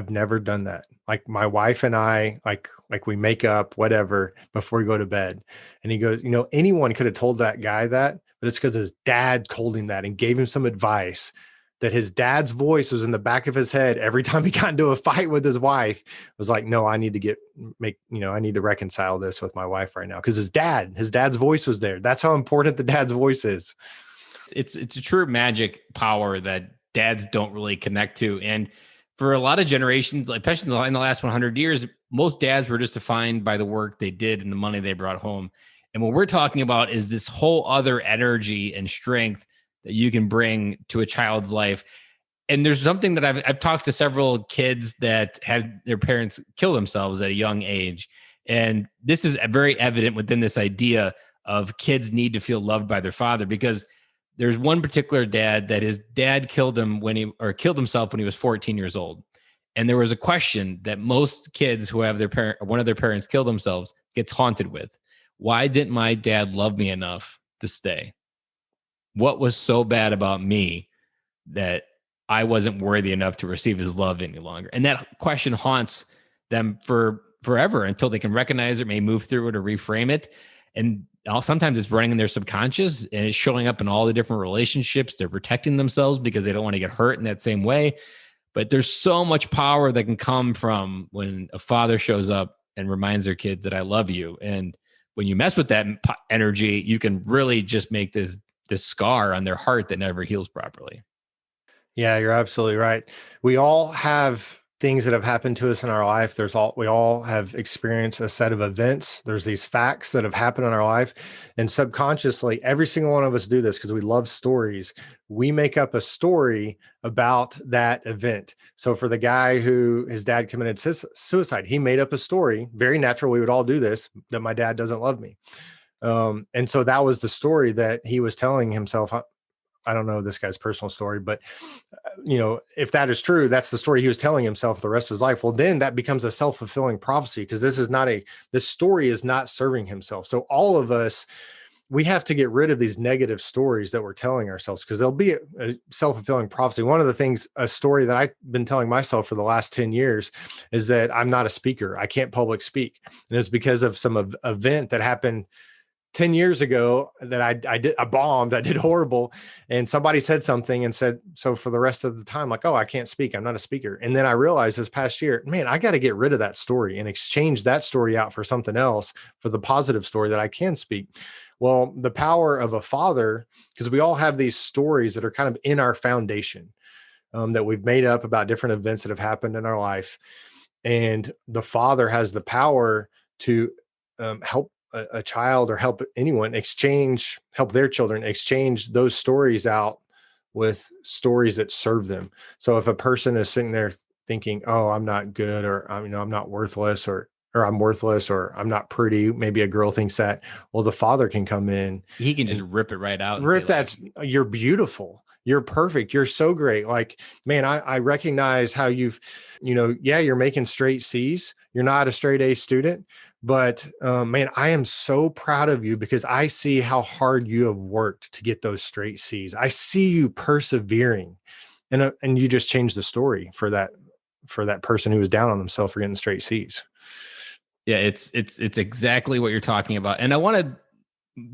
never done that. Like my wife and I, like we make up whatever before we go to bed. And he goes, anyone could have told that guy that, but it's because his dad told him that and gave him some advice, that his dad's voice was in the back of his head every time he got into a fight with his wife. It was like, no, I need to reconcile this with my wife right now. Because his dad's voice was there. That's how important the dad's voice is. It's a true magic power that dads don't really connect to. And for a lot of generations, like especially in the last 100 years, most dads were just defined by the work they did and the money they brought home. And what we're talking about is this whole other energy and strength that you can bring to a child's life. And there's something that I've talked to several kids that had their parents kill themselves at a young age. And this is very evident within this idea of kids need to feel loved by their father, because there's one particular dad that his dad killed killed himself when he was 14 years old. And there was a question that most kids who have one of their parents kill themselves gets haunted with. Why didn't my dad love me enough to stay? What was so bad about me that I wasn't worthy enough to receive his love any longer? And that question haunts them for forever until they can recognize it, may move through it or reframe it. And sometimes it's running in their subconscious and it's showing up in all the different relationships. They're protecting themselves because they don't want to get hurt in that same way. But there's so much power that can come from when a father shows up and reminds their kids that I love you. And when you mess with that energy, you can really just make this scar on their heart that never heals properly. Yeah, you're absolutely right. We all have things that have happened to us in our life. We all have experienced a set of events. There's these facts that have happened in our life. And subconsciously, every single one of us do this because we love stories. We make up a story about that event. So for the guy who his dad committed suicide, he made up a story, very natural. We would all do this, that my dad doesn't love me. And so that was the story that he was telling himself. I don't know this guy's personal story, but if that is true, that's the story he was telling himself the rest of his life. Well, then that becomes a self-fulfilling prophecy because this story is not serving himself. So all of us, we have to get rid of these negative stories that we're telling ourselves because there'll be a self-fulfilling prophecy. One of the things, a story that I've been telling myself for the last 10 years is that I'm not a speaker. I can't public speak. And it's because of some event that happened 10 years ago that I bombed, I did horrible. And somebody said something and said, so for the rest of the time, like, oh, I can't speak. I'm not a speaker. And then I realized this past year, man, I got to get rid of that story and exchange that story out for something else, for the positive story that I can speak. Well, the power of a father, because we all have these stories that are kind of in our foundation that we've made up about different events that have happened in our life. And the father has the power to help a child or help anyone help their children exchange those stories out with stories that serve them. So if a person is sitting there thinking, oh, I'm not good, or I'm not worthless, or I'm worthless, or I'm not pretty, maybe a girl thinks that, well, the father can come in. He can just rip it right out. You're beautiful. You're perfect. You're so great. Like, man, I recognize how you're making straight C's. You're not a straight A student, but man, I am so proud of you because I see how hard you have worked to get those straight C's. I see you persevering, and you just changed the story for that person who was down on themselves for getting straight C's. Yeah, it's exactly what you're talking about. And I want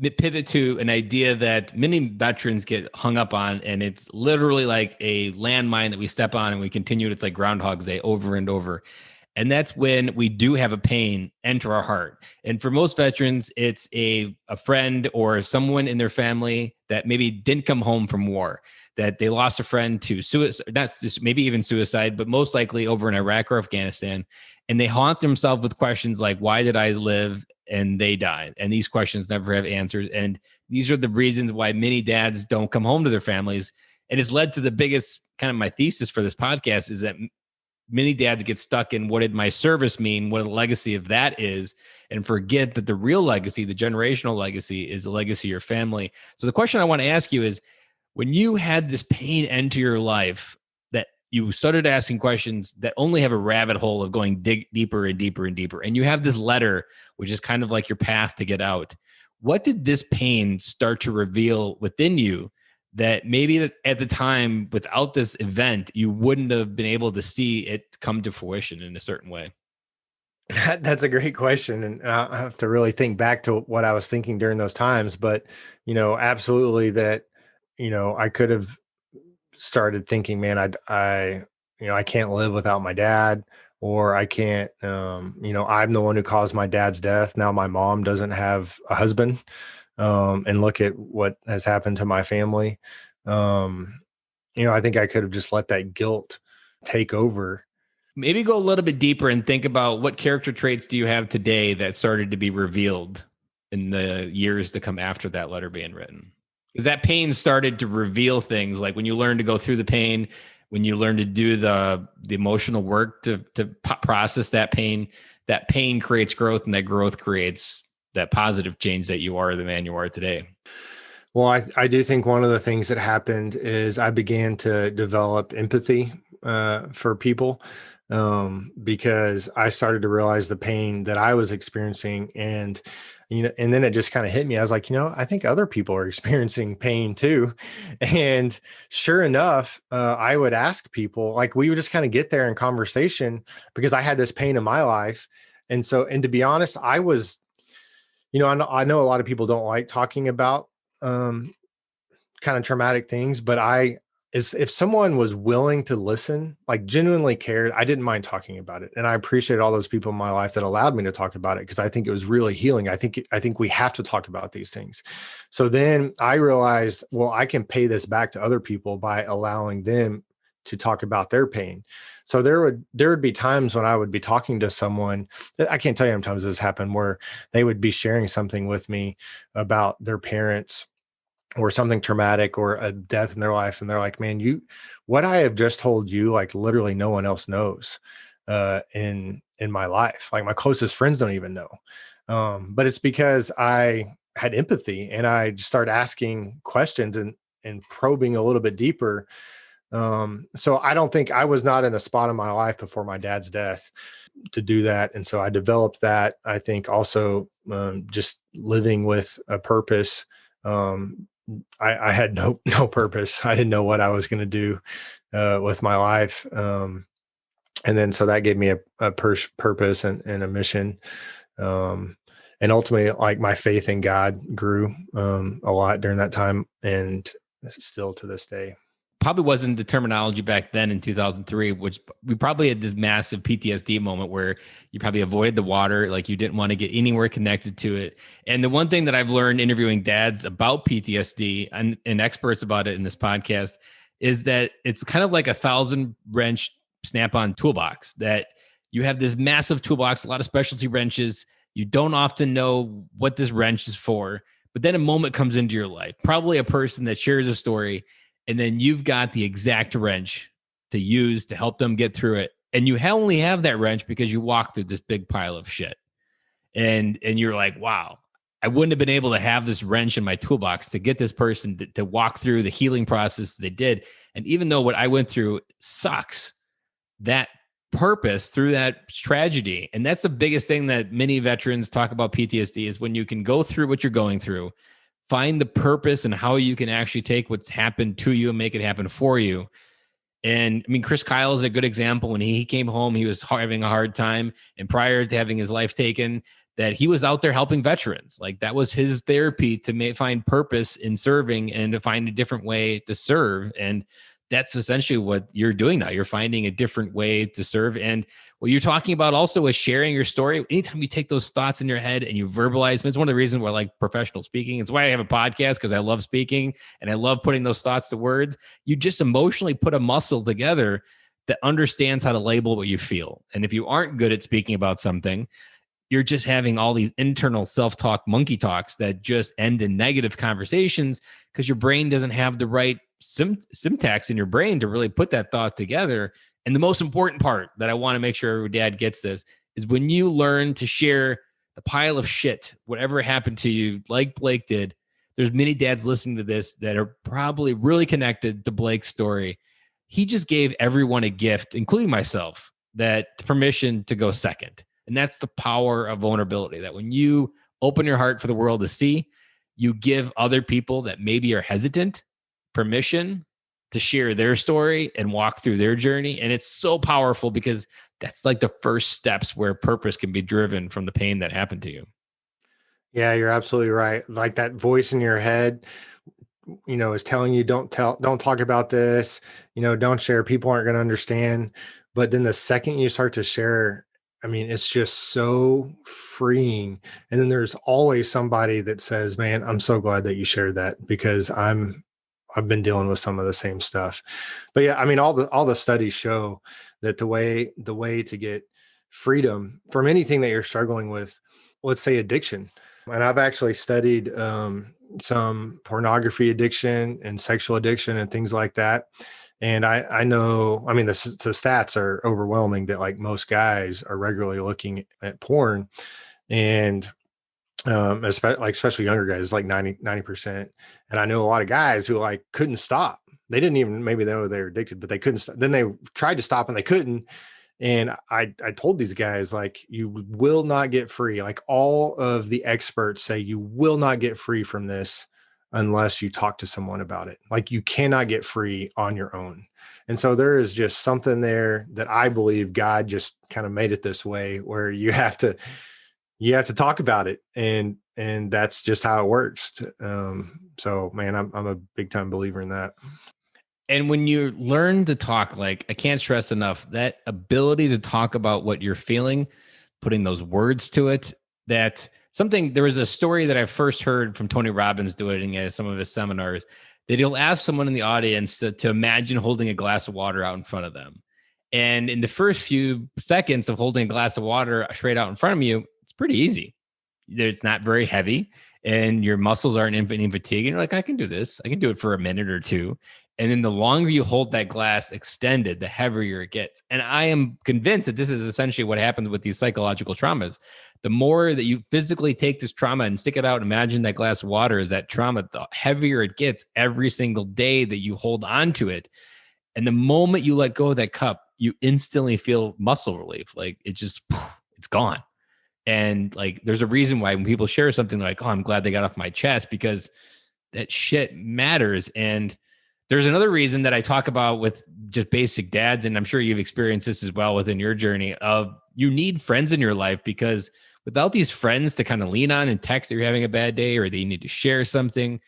to pivot to an idea that many veterans get hung up on, and it's literally like a landmine that we step on and we continue. It's like Groundhog's Day over and over. And that's when we do have a pain enter our heart. And for most veterans, it's a friend or someone in their family that maybe didn't come home from war, that they lost a friend to suicide, not just maybe even suicide, but most likely over in Iraq or Afghanistan. And they haunt themselves with questions like, why did I live and they died? And these questions never have answers. And these are the reasons why many dads don't come home to their families. And it's led to the biggest kind of my thesis for this podcast is that many dads get stuck in what did my service mean, what the legacy of that is, and forget that the real legacy, the generational legacy, is the legacy of your family. So the question I want to ask you is, when you had this pain enter your life, that you started asking questions that only have a rabbit hole of going deeper and deeper and deeper, and you have this letter, which is kind of like your path to get out. What did this pain start to reveal within you that maybe at the time, without this event, you wouldn't have been able to see it come to fruition in a certain way? That's a great question. And I have to really think back to what I was thinking during those times. But, absolutely that, I could have started thinking, man, I can't live without my dad, or I can't, I'm the one who caused my dad's death. Now my mom doesn't have a husband. And look at what has happened to my family. I think I could have just let that guilt take over. Maybe go a little bit deeper and think about what character traits do you have today that started to be revealed in the years to come after that letter being written? Because that pain started to reveal things, like when you learn to go through the pain, when you learn to do the emotional work to process that pain creates growth, and that growth creates that positive change that you are the man you are today. Well, I do think one of the things that happened is I began to develop empathy for people because I started to realize the pain that I was experiencing. And then it just kind of hit me. I was like, I think other people are experiencing pain too. And sure enough, I would ask people, like, we would just kind of get there in conversation because I had this pain in my life. And to be honest, I was, I know a lot of people don't like talking about kind of traumatic things, but if someone was willing to listen, like genuinely cared, I didn't mind talking about it. And I appreciate all those people in my life that allowed me to talk about it, because I think it was really healing. I think we have to talk about these things. So then I realized, well, I can pay this back to other people by allowing them to talk about their pain. So there would be times when I would be talking to someone, I can't tell you how many times this happened, where they would be sharing something with me about their parents or something traumatic or a death in their life. And they're like, man, what I have just told you, like literally no one else knows in my life. Like my closest friends don't even know. But it's because I had empathy and I just started asking questions and probing a little bit deeper. So I don't think I was not in a spot in my life before my dad's death to do that. And so I developed that. I think also just living with a purpose. I had no purpose. I didn't know what I was going to do with my life. And then so that gave me a purpose and a mission. And ultimately, like my faith in God grew a lot during that time, and still to this day. Probably wasn't the terminology back then in 2003, which we probably had this massive PTSD moment where you probably avoided the water, like you didn't want to get anywhere connected to it. And the one thing that I've learned interviewing dads about PTSD and experts about it in this podcast is that it's kind of like a 1,000 wrench snap-on toolbox, that you have this massive toolbox, a lot of specialty wrenches. You don't often know what this wrench is for, but then a moment comes into your life, probably a person that shares a story, and then you've got the exact wrench to use to help them get through it. And you only have that wrench because you walk through this big pile of shit. And you're like, wow, I wouldn't have been able to have this wrench in my toolbox to get this person to walk through the healing process they did. And even though what I went through sucks, that purpose through that tragedy. And that's the biggest thing that many veterans talk about PTSD, is when you can go through what you're going through, find the purpose and how you can actually take what's happened to you and make it happen for you. And I mean, Chris Kyle is a good example. When he came home, he was having a hard time. And prior to having his life taken, that he was out there helping veterans. Like that was his therapy to find purpose in serving and to find a different way to serve. And that's essentially what you're doing now. You're finding a different way to serve. And what you're talking about also is sharing your story. Anytime you take those thoughts in your head and you verbalize them, it's one of the reasons why I like professional speaking. It's why I have a podcast, because I love speaking and I love putting those thoughts to words. You just emotionally put a muscle together that understands how to label what you feel. And if you aren't good at speaking about something, you're just having all these internal self-talk monkey talks that just end in negative conversations because your brain doesn't have the right syntax in your brain to really put that thought together. And the most important part that I want to make sure every dad gets this is when you learn to share the pile of shit, whatever happened to you, like Blake did. There's many dads listening to this that are probably really connected to Blake's story. He just gave everyone a gift, including myself, that permission to go second. And that's the power of vulnerability, that when you open your heart for the world to see, you give other people that maybe are hesitant permission to share their story and walk through their journey. And it's so powerful because that's like the first steps where purpose can be driven from the pain that happened to you. Yeah, you're absolutely right. Like that voice in your head, is telling you, don't talk about this, don't share. People aren't going to understand. But then the second you start to share, I mean, it's just so freeing. And then there's always somebody that says, man, I'm so glad that you shared that, because I've been dealing with some of the same stuff. But yeah, I mean, all the studies show that the way to get freedom from anything that you're struggling with, let's say addiction. And I've actually studied some pornography addiction and sexual addiction and things like that. And I know, I mean, the stats are overwhelming that like most guys are regularly looking at porn, and especially younger guys, like 90%. And I know a lot of guys who like couldn't stop. They didn't even, maybe they know they were addicted, but they couldn't stop. Then they tried to stop and they couldn't. And I told these guys, like, you will not get free. Like all of the experts say you will not get free from this unless you talk to someone about it. Like you cannot get free on your own. And so there is just something there that I believe God just kind of made it this way, where you have to talk about it. And and that's just how it works. So man, I'm a big time believer in that. And when you learn to talk, like, I can't stress enough that ability to talk about what you're feeling, putting those words to it. There was a story that I first heard from Tony Robbins doing at some of his seminars, that he'll ask someone in the audience to imagine holding a glass of water out in front of them. And in the first few seconds of holding a glass of water straight out in front of you, it's pretty easy. It's not very heavy, and your muscles aren't in fatigue. And you're like, I can do this. I can do it for a minute or two. And then the longer you hold that glass extended, the heavier it gets. And I am convinced that this is essentially what happens with these psychological traumas. The more that you physically take this trauma and stick it out, and imagine that glass of water is that trauma, the heavier it gets every single day that you hold on to it. And the moment you let go of that cup, you instantly feel muscle relief. Like it's gone. And like, there's a reason why when people share something like, oh, I'm glad they got off my chest, because that shit matters. And there's another reason that I talk about with just basic dads, and I'm sure you've experienced this as well within your journey, of you need friends in your life, because without these friends to kind of lean on and text that you're having a bad day, or that you need to share something,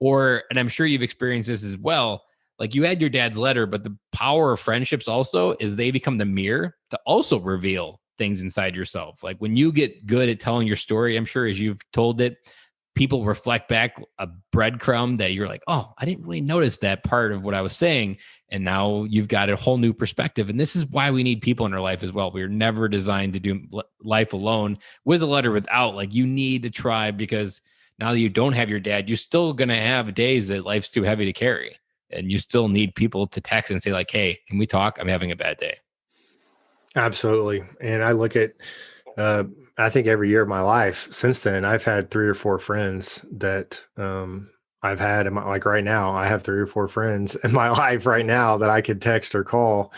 and I'm sure you've experienced this as well, like you had your dad's letter, but the power of friendships also is they become the mirror to also reveal things inside yourself. Like when you get good at telling your story, I'm sure as you've told it, people reflect back a breadcrumb that you're like, oh, I didn't really notice that part of what I was saying. And now you've got a whole new perspective. And this is why we need people in our life as well. We're never designed to do life alone, with a letter, without. Like, you need a tribe, because now that you don't have your dad, you're still going to have days that life's too heavy to carry. And you still need people to text and say like, hey, can we talk? I'm having a bad day. Absolutely. And I look at, I think every year of my life since then, I've had 3 or 4 friends that I've had in my, like right now, I have 3 or 4 friends in my life right now that I could text or call.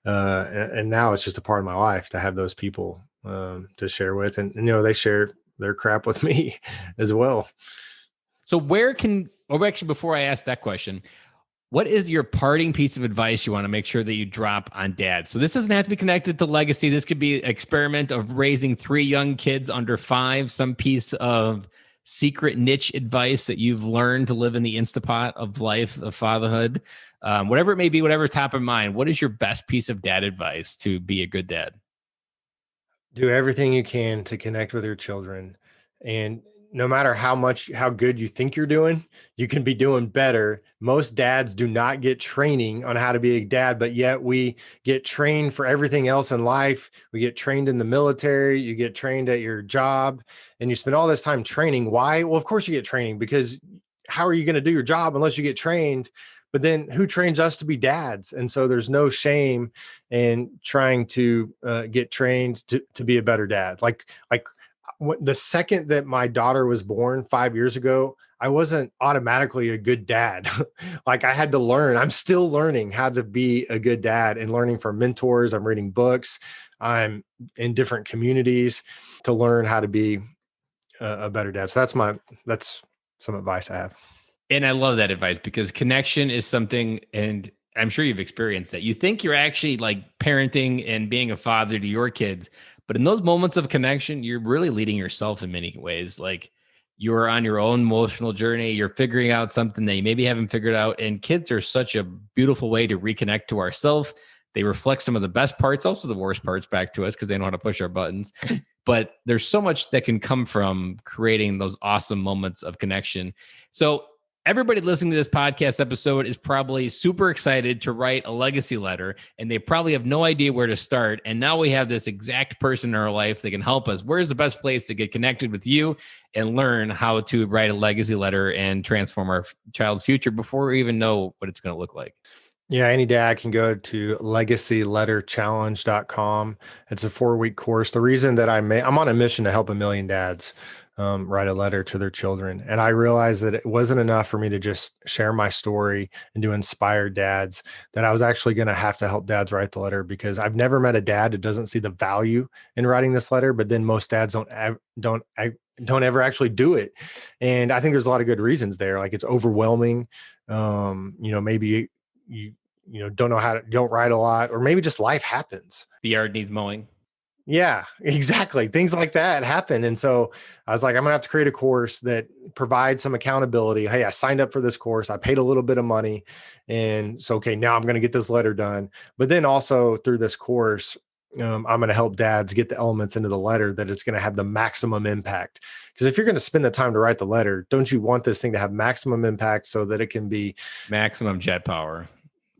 And now it's just a part of my life to have those people to share with. And, you know, they share their crap with me as well. So actually, before I ask that question, what is your parting piece of advice you want to make sure that you drop on dad? So this doesn't have to be connected to legacy. This could be an experiment of raising 3 young kids under 5, some piece of secret niche advice that you've learned to live in the Instapot of life, of fatherhood, whatever it may be, whatever top of mind. What is your best piece of dad advice to be a good dad? Do everything you can to connect with your children. And no matter how good you think you're doing, you can be doing better. Most dads do not get training on how to be a dad, but yet we get trained for everything else in life. We get trained in the military, you get trained at your job, and you spend all this time training. Why? Well, of course you get training, because how are you going to do your job unless you get trained? But then who trains us to be dads? And so there's no shame in trying to get trained to be a better dad. Like the second that my daughter was born 5 years ago, I wasn't automatically a good dad. Like I had to learn. I'm still learning how to be a good dad and learning from mentors. I'm reading books. I'm in different communities to learn how to be a better dad. So that's some advice I have. And I love that advice, because connection is something, and I'm sure you've experienced that. You think you're actually like parenting and being a father to your kids, but in those moments of connection, you're really leading yourself in many ways. Like you're on your own emotional journey. You're figuring out something that you maybe haven't figured out. And kids are such a beautiful way to reconnect to ourselves. They reflect some of the best parts, also the worst parts back to us, because they know how to push our buttons. But there's so much that can come from creating those awesome moments of connection. So everybody listening to this podcast episode is probably super excited to write a legacy letter, and they probably have no idea where to start. And now we have this exact person in our life that can help us. Where's the best place to get connected with you and learn how to write a legacy letter and transform our child's future before we even know what it's going to look like? Yeah, any dad can go to legacyletterchallenge.com. It's a 4-week course. The reason that I'm on a mission to help 1 million dads write a letter to their children. And I realized that it wasn't enough for me to just share my story and to inspire dads, that I was actually going to have to help dads write the letter, because I've never met a dad that doesn't see the value in writing this letter. But then most dads don't ever actually do it. And I think there's a lot of good reasons there. Like it's overwhelming. Maybe you don't write a lot, or maybe just life happens. The yard needs mowing. Yeah, exactly. Things like that happen. And so I was like, I'm gonna have to create a course that provides some accountability. Hey, I signed up for this course, I paid a little bit of money. And so, okay, now I'm gonna get this letter done. But then also through this course, I'm going to help dads get the elements into the letter that it's going to have the maximum impact. Because if you're going to spend the time to write the letter, don't you want this thing to have maximum impact so that it can be maximum jet power?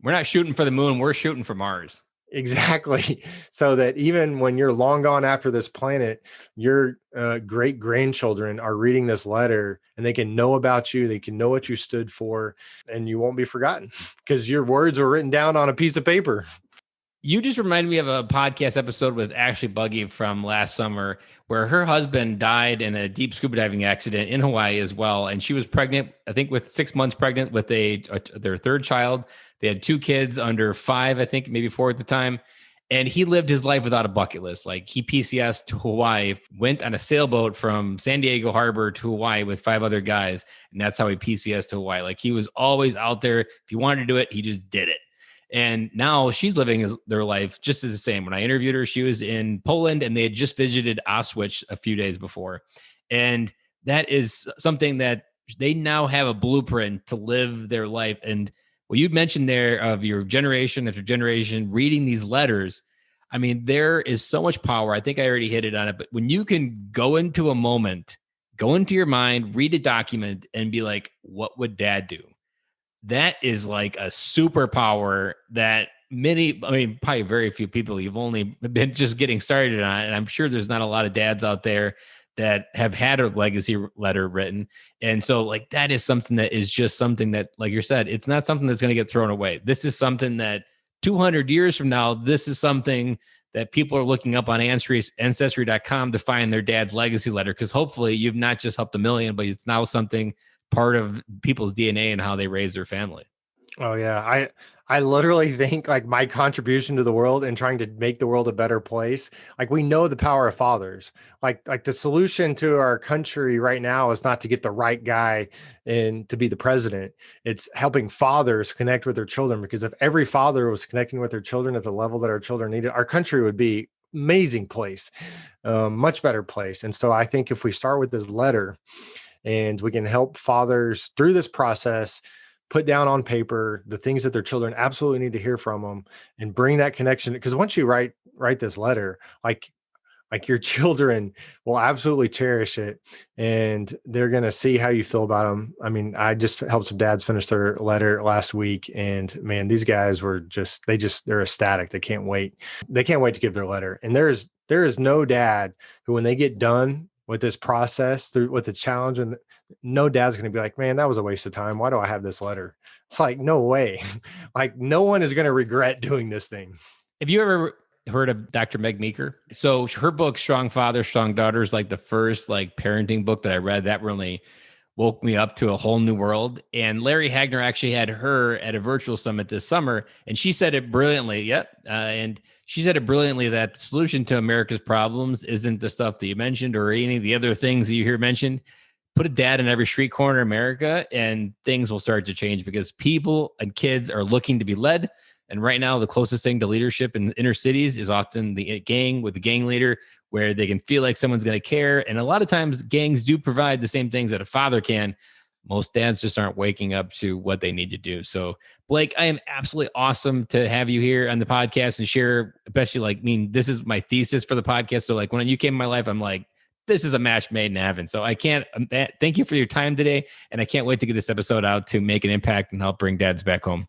We're not shooting for the moon. We're shooting for Mars. Exactly. So that even when you're long gone after this planet, your great grandchildren are reading this letter and they can know about you. They can know what you stood for, and you won't be forgotten because your words were written down on a piece of paper. You just reminded me of a podcast episode with Ashley Buggy from last summer where her husband died in a deep scuba diving accident in Hawaii as well. And she was pregnant, I think with 6 months pregnant with their third child. They had 2 kids under 5, I think maybe 4 at the time. And he lived his life without a bucket list. Like he PCS'd to Hawaii, went on a sailboat from San Diego Harbor to Hawaii with 5 other guys. And that's how he PCS'd to Hawaii. Like he was always out there. If he wanted to do it, he just did it. And now she's living their life just as the same. When I interviewed her, she was in Poland and they had just visited Auschwitz a few days before. And that is something that they now have a blueprint to live their life. And what you mentioned there of your generation after generation reading these letters, I mean, there is so much power. I think I already hit it on it. But when you can go into a moment, go into your mind, read a document and be like, what would dad do? That is like a superpower that probably very few people, you've only been just getting started on it. And I'm sure there's not a lot of dads out there that have had a legacy letter written. And so like, that is something that is just something that, like you said, it's not something that's going to get thrown away. This is something that 200 years from now, this is something that people are looking up on ancestry.com to find their dad's legacy letter. Cause hopefully you've not just helped a million, but it's now something part of people's DNA and how they raise their family. Oh yeah. I literally think like my contribution to the world and trying to make the world a better place. Like we know the power of fathers. Like the solution to our country right now is not to get the right guy and to be the president. It's helping fathers connect with their children, because if every father was connecting with their children at the level that our children needed, our country would be amazing place, much better place. And so I think if we start with this letter, and we can help fathers through this process, put down on paper the things that their children absolutely need to hear from them and bring that connection. Because once you write this letter, like your children will absolutely cherish it and they're going to see how you feel about them. I mean, I just helped some dads finish their letter last week, and man, they're ecstatic. They can't wait. They can't wait to give their letter. And there is no dad who, when they get done with this process with the challenge, and no dad's going to be like, man, that was a waste of time. Why do I have this letter? It's like, no way. Like no one is going to regret doing this thing. Have you ever heard of Dr. Meg Meeker? So her book, Strong Father, Strong Daughter, is like the first like parenting book that I read that really woke me up to a whole new world. And Larry Hagner actually had her at a virtual summit this summer, and she said it brilliantly. And she said it brilliantly that the solution to America's problems isn't the stuff that you mentioned or any of the other things that you hear mentioned. Put a dad in every street corner in America and things will start to change, because people and kids are looking to be led. And right now, the closest thing to leadership in inner cities is often the gang with the gang leader, where they can feel like someone's going to care. And a lot of times gangs do provide the same things that a father can. Most dads just aren't waking up to what they need to do. So Blake, I am absolutely awesome to have you here on the podcast and share, especially this is my thesis for the podcast. So like when you came in my life, I'm like, this is a match made in heaven. So I can't thank you for your time today. And I can't wait to get this episode out to make an impact and help bring dads back home.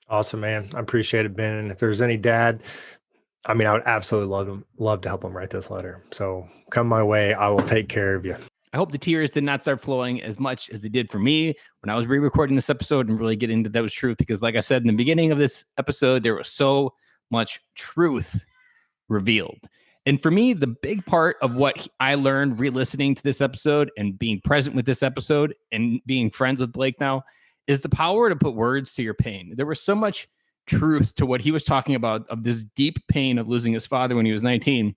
Awesome, man. I appreciate it, Ben. And if there's any dad, I would absolutely love to help them write this letter. So come my way. I will take care of you. I hope the tears did not start flowing as much as they did for me when I was re-recording this episode and really get into those truth. Because like I said in the beginning of this episode, there was so much truth revealed. And for me, the big part of what I learned re-listening to this episode and being present with this episode and being friends with Blake now is the power to put words to your pain. There was so much truth to what he was talking about, of this deep pain of losing his father when he was 19,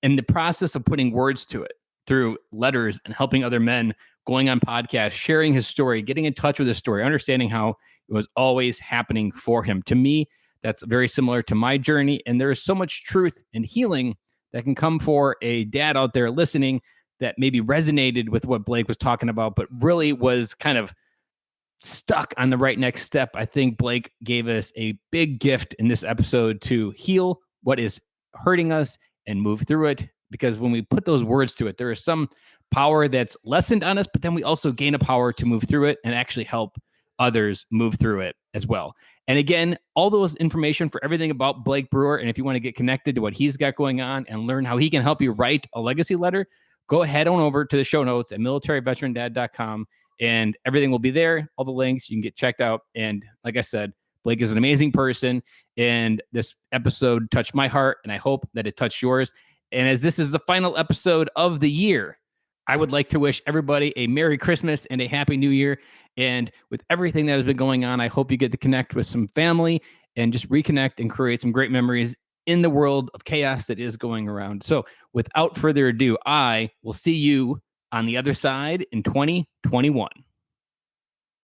and the process of putting words to it through letters and helping other men, going on podcasts, sharing his story, getting in touch with his story, understanding how it was always happening for him. To me, that's very similar to my journey. And there is so much truth and healing that can come for a dad out there listening that maybe resonated with what Blake was talking about, but really was kind of stuck on the right next step. I think Blake gave us a big gift in this episode to heal what is hurting us and move through it. Because when we put those words to it, there is some power that's lessened on us, but then we also gain a power to move through it and actually help others move through it as well. And again, all those information for everything about Blake Brewer, and if you want to get connected to what he's got going on and learn how he can help you write a legacy letter, go ahead on over to the show notes at militaryveterandad.com, and everything will be there. All the links you can get checked out. And like I said, Blake is an amazing person, and this episode touched my heart, and I hope that it touched yours. And as this is the final episode of the year, I would like to wish everybody a Merry Christmas and a Happy New Year. And with everything that has been going on, I hope you get to connect with some family and just reconnect and create some great memories in the world of chaos that is going around. So without further ado, I will see you on the other side in 2021.